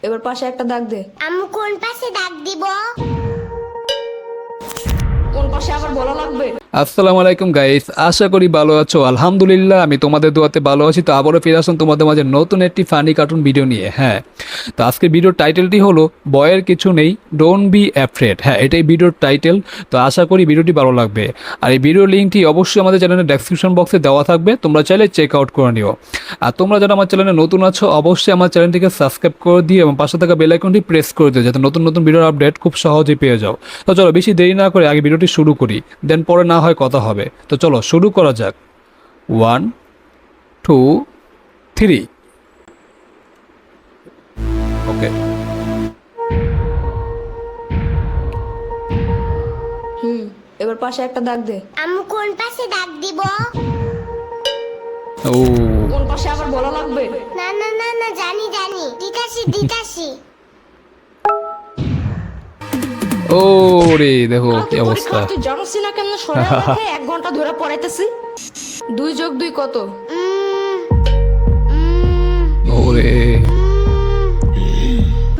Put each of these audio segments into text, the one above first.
এবার পাশে একটা দাগ দে। আম্মু কোন পাশে দাগ দিব? কোন পাশে আবার বলা লাগবে? আসসালামু আলাইকুম গাইস, আশা করি ভালো আছো। আলহামদুলিল্লাহ আমি তোমাদের দোয়াতে ভালো আছি। তো আবারও ফিরে আসলাম তোমাদের মাঝে নতুন একটি ফানি কার্টুন ভিডিও নিয়ে। হ্যাঁ, তো আজকের ভিডিওর টাইটেলটি হলো ভয়ের কিছু নেই, ডোন্ট বি অ্যাফ্রেড। হ্যাঁ, এটাই ভিডিওর টাইটেল। তো আশা করি ভিডিওটি ভালো লাগবে। আর এই ভিডিওর লিঙ্কটি অবশ্যই আমাদের চ্যানেলের ডেসক্রিপশন বক্সে দেওয়া থাকবে, তোমরা চাইলে চেক আউট করে নিও। আর তোমরা যারা আমার চ্যানেলে নতুন আছো অবশ্যই আমার চ্যানেলটিকে সাবস্ক্রাইব করে দিও এবং পাশে থাকা বেল আইকনটি প্রেস করে দিও, যাতে নতুন নতুন ভিডিওর আপডেট খুব সহজেই পেয়ে যাও। তো চলো বেশি দেরি না করে আগে ভিডিওটি শুরু করি, দেন পরে না হয় কথা হবে। তো চলো শুরু করা যাক। 1 2 3। ওকে, এবার পাশে একটা দাগ দে। আম্মু কোন পাশে দাগ দিব? ও কোন পাশে আবার বলা লাগবে? না না না না, জানি জানি, দিতাছি ও রে, দেখো কি অবস্থা। তুই জানিস না কেন সরে আমাকে 1 ঘন্টা ধরে পড়াইতেছি। 2 যোগ 2 কত? ওরে,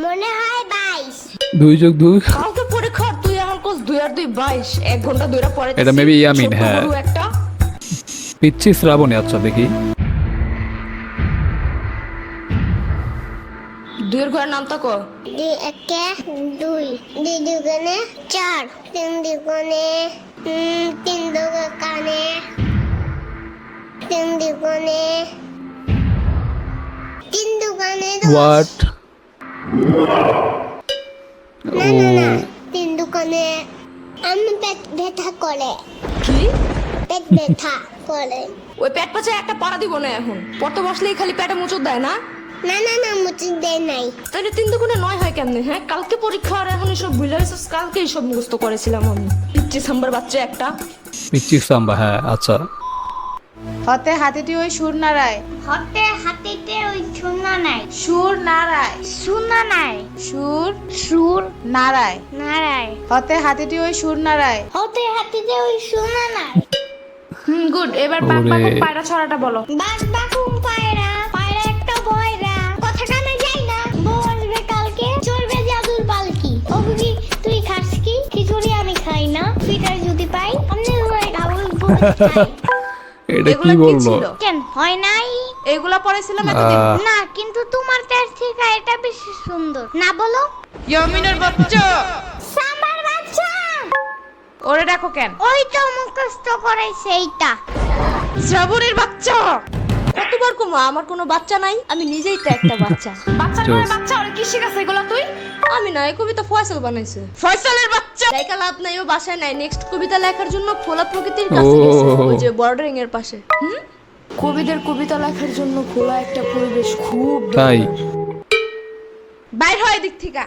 মনে হয় 22। 2 যোগ 2 কালকে পরীক্ষা, তুই আমার কোস 2 আর 2 22। 1 ঘন্টা ধরে পড়াইতেছি। এটা maybe ইয়ামিন, ছোট্ট হ্যাঁ। গরু একটা। পিচ্ছি শ্রাবণী। আচ্ছা দেখি 2 এর ঘরের নামটা কর। 2 একে 2, 2 দুগুণে 4, 3 দুগুণে 3 দুগুণে 3 দুগুণে 3 দুগুণে 10। হোয়াট? না না না, 3 দুগুণে আমি পেট ব্যথা করে। কি? পেট ব্যথা করে। ওই পেট পাচে একটা পাড়া দিব না এখন। পড়তে বসলেই খালি পেটে মুচুর দেয় না? না না না, মুচি দেয় নাই। তাহলে 3 দুগুণে 9 হয় কেমনে? হ্যাঁ, কালকে পরীক্ষা আর এখন এসব ভুলে গেছিস। কালকে এইসব মুখস্থ করেছিলাম আমি। পিচ্চি সাম্বার বাচ্চা একটা। পিচ্ছি সাম্বা, হ্যাঁ আচ্ছা। হতে হাতিটি ওই সুর নাড়ায়, হতে হাতিতে ওই শোনা নাই। সুর নাড়ায়, শোনা নাই। সুর সুর নাড়ায়। নারায়। হতে হাতিটি ওই সুর নাড়ায়। হতে হাতিতে ওই শোনা নাই। গুড। এবার ওরে। পায়রা ছড়াটা বলো। বাস বাকুম পায়রা, পায়রা একটা বয়রা, কথা কানে যাই না, বউ আসবে কালকে, চলবে জাদুর পালকি। ও বুঝি তুই খাস কি? খিচুড়ি আমি খাই না, পিঠার যদি পাই আমনে ধরে খাবো। এটা কি এগুলা কি বললো? ছিল? কেন হয় নাই? এগুলা পড়েছিলাম এতদিন। না, কিন্তু তোমার তার থেকে এটা বেশি সুন্দর। না বলো? ইয়ামিনের বাচ্চা, সাম্বার বাচ্চা। ওরে দেখো কেন? ওই তো মুখস্থ করে সেইটা। শ্রাবণের বাচ্চা। কতবার কমা, আমার কোনো বাচ্চা নাই, আমি নিজেই তো একটা বাচ্চা। বাচ্চা নয়, বাচ্চা আর কি শিখাছে এগুলা তুই? আমি না, এই কবিতা ফয়সাল বানাইছে। ফয়সালের বাচ্চা। লেখা লাভ নাই, ও বাসায় নাই। নেক্সট কবিতা লেখার জন্য খোলা প্রকৃতির কাছে গেছে, ওই যে বর্ডারিং এর পাশে। কবিদের কবিতা লেখার জন্য খোলা একটা পরিবেশ খুব তাই? বাইর হয় দিক থেকে।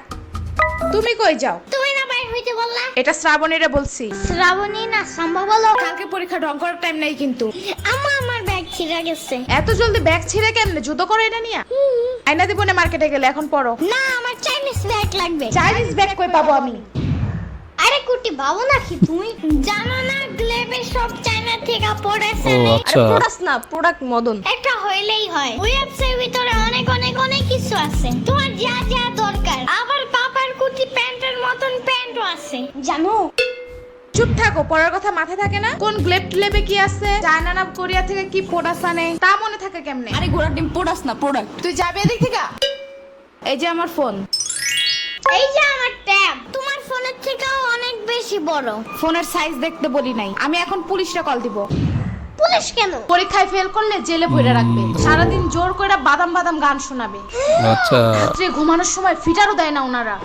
তুমি কই যাও? তুমি না বাইর হইতে বললা? এটা শ্রাবণীরে বলছি। শ্রাবণী না সাম্বা বলো। কালকে পরীক্ষা ঢং করার টাইম নাই কিন্তু। আমার ব্যাগ ছিঁড়ে গেছে। এত জলদি ব্যাগ ছিঁড়ে কেমনে? জুতো করে এটা নিয়া আয়না দিব না মার্কেটে গেলে। এখন পড়ো। না, আমার চাইনিজ ব্যাগ লাগবে। চাইনিজ ব্যাগ কই পাবো আমি? আরে কুটি বাবু নাকি তুমি? জানো না গ্লেবে সব চায়না থেকে পড়েছে। ও আরে আচ্ছা। প্রোডাক্ট না, প্রোডাক্ট মদন। একটা হইলেই হয়। ওয়েবসাইটের ভিতরে অনেক অনেক অনেক কিছু আছে, তোমার যা যা দরকার। আবার পাপার কুটি প্যান্টের মতন প্যান্টও আছে, জানো? চুপ থাকো, পড়ার কথা মাথায় থাকে না? কোন গ্লেব টেলেবে কি আছে, চায়না না কোরিয়া থেকে কি প্রোডাক্ট আনে তা মনে থাকে কেমনে? আরে ঘোড়ার ডিম প্রোডাক্ট না, প্রোডাক্ট। তুই যাবে এদিক থেকে। এই যে আমার ফোন। এই যে আমার ট্যাব, তোমার ফোনের থেকেও অনেক বেশি বড়। ফোনের সাইজ দেখতে বলি নাই। আমি এখন পুলিশে কল দিব। পুলিশ কেন? পরীক্ষায় ফেল করলে জেলে ভরে রাখবে, সারাদিন জোর করে বাদাম বাদাম গান শোনাবে, আচ্ছা। রাত্রে ঘুমানোর সময় ফিটারও দেয় না ওনারা।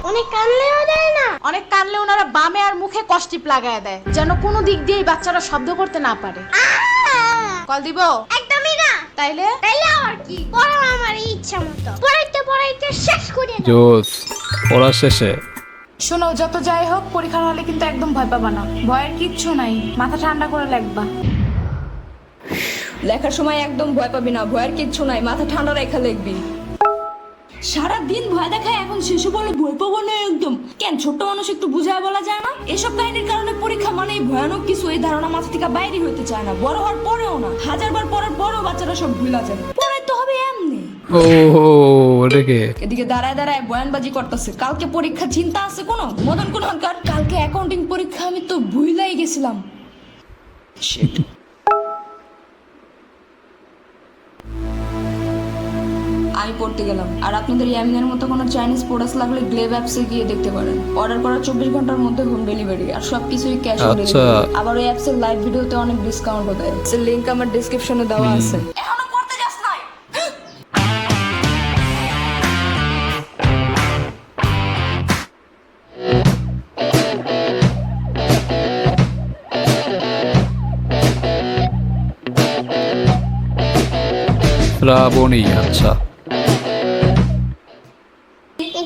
অনেক কানলেও দেয় না। অনেক কানলে ওনারা বামে আর মুখে কষ্টিপ লাগায় দেয়, যেন কোনো দিক দিয়েই বাচ্চারা শব্দ করতে না পারে। কল দিব? একদমই না। তাইলে তাইলে আমার কি? পড়ো আমার ইচ্ছা মতো। পড়াইতে পড়াইতে শেষ করে দাও। জোস। পড়া শেষে শোনো, যত যাই হোক পরীক্ষার হলে কিন্তু একদম ভয় পাবা না। ভয়ের কিচ্ছু নাই, মাথা ঠান্ডা করে লিখবা। লেখার সময় একদম ভয় পাবি না, ভয়ের কিচ্ছু নাই, মাথা ঠান্ডা রেখা লিখবি। সারাদিন ভয় দেখায়, এখন শিশু বলে ভয় পাবো না একদম। কেন ছোট্ট মানুষ একটু বুঝায় বলা যায় না? এসব কাহিনীর কারণে পরীক্ষা মানে ভয়ানক কিছু, এই ধারণা মাথা থেকে বাইরে হতে চায় না। বড় হওয়ার পরেও না, 1000 বার পড়ার পরেও বাচ্চারা সব ভুলা যায়। পড়াই তো হবে এমনি। ও এটাকে এদিকে দাঁড়ায় দাঁড়ায় বয়ানবাজি করতেছে। কালকে পরীক্ষা, চিন্তা আছে কোনো? মদন কোন হনকার, কালকে অ্যাকাউন্টিং পরীক্ষা, আমি তো ভুলাই গেছিলাম। Shit. আমি পড়তে গেলাম। আর আপনাদের ইয়ামিনের মতো কোনো চাইনিজ প্রোডাক্টস লাগলে গ্লেভ অ্যাপসে গিয়ে দেখতে পারেন। অর্ডার করার 24 ঘন্টার মধ্যে হোম ডেলিভারি, আর সবকিছুই ক্যাশ অন আচ্ছা। ডেলিভারি। আবার ওই অ্যাপসের লাইভ ভিডিওতে অনেক ডিসকাউন্টও দেয়। এর লিংক আমার ডেসক্রিপশনে দেওয়া আছে। এখনো পড়তে যাস নাই? শ্রাবণী, আচ্ছা।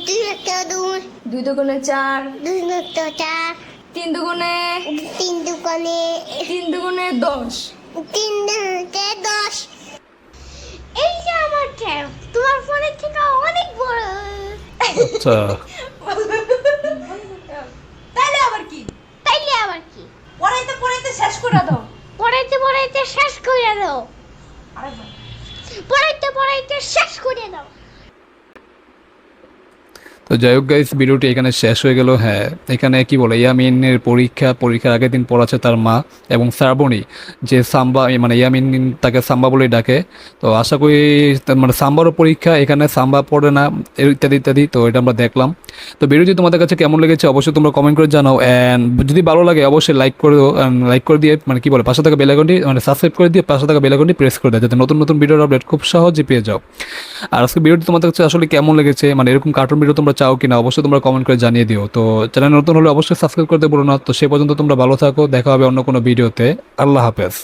দুই একটা দুই, 2 দুগুণে 4, দুই একটা চার, 3 দুগুণে, তিন দোকানে, 3 দুগুণে 10। তিন দুগুণে 10। এই যে আমার ট্যাব, তোমার ফোনের থেকে অনেক বড়। আচ্ছা, তাইলে আবার কি? তাইলে আবার কি? পড়াইতে পড়াইতে শেষ করে দাও। পড়াইতে পড়াইতে শেষ করে দাও। পড়াইতে পড়াইতে শেষ করে দাও। তো যাই হোক গাইস, ভিডিওটি এখানে শেষ হয়ে গেল। হ্যাঁ, এখানে কি বলে, ইয়ামিনের পরীক্ষার আগের দিন পড়াচ্ছে তার মা, এবং শ্রাবণী যে সাম্বা, মানে ইয়ামিন তাকে সাম্বা বলেই ডাকে। তো আশা করি মানে সাম্বারও পরীক্ষা, এখানে সাম্বা পড়ে না, ইত্যাদি ইত্যাদি। তো এটা আমরা দেখলাম। তো ভিডিওটি তোমাদের কাছে কেমন লেগেছে অবশ্যই তোমরা কমেন্ট করে জানাও। অ্যান্ড যদি ভালো লাগে অবশ্যই লাইক করে দাও, লাইক করে দিয়ে মানে কি বলে পাশে থাকা বেল আইকনটি মানে সাবস্ক্রাইব করে দিয়ে পাশে থাকা বেল আইকনটি প্রেস করে দাও, যাতে নতুন নতুন ভিডিওর আপডেট খুব সহজে পেয়ে যাও। আর আজকে ভিডিওটি তোমাদের কাছে আসলে কেমন লেগেছে, মানে এরকম কার্টুন ভিডিও তোমরা চাও কিনা অবশ্যই তোমরা কমেন্ট করে জানিয়ে দিও। তো চ্যানেল নতুন হলে অবশ্যই সাবস্ক্রাইব করতে ভুলো না। তো সে পর্যন্ত তোমরা ভালো থাকো, দেখা হবে অন্য কোনো ভিডিওতে। আল্লাহ হাফেজ।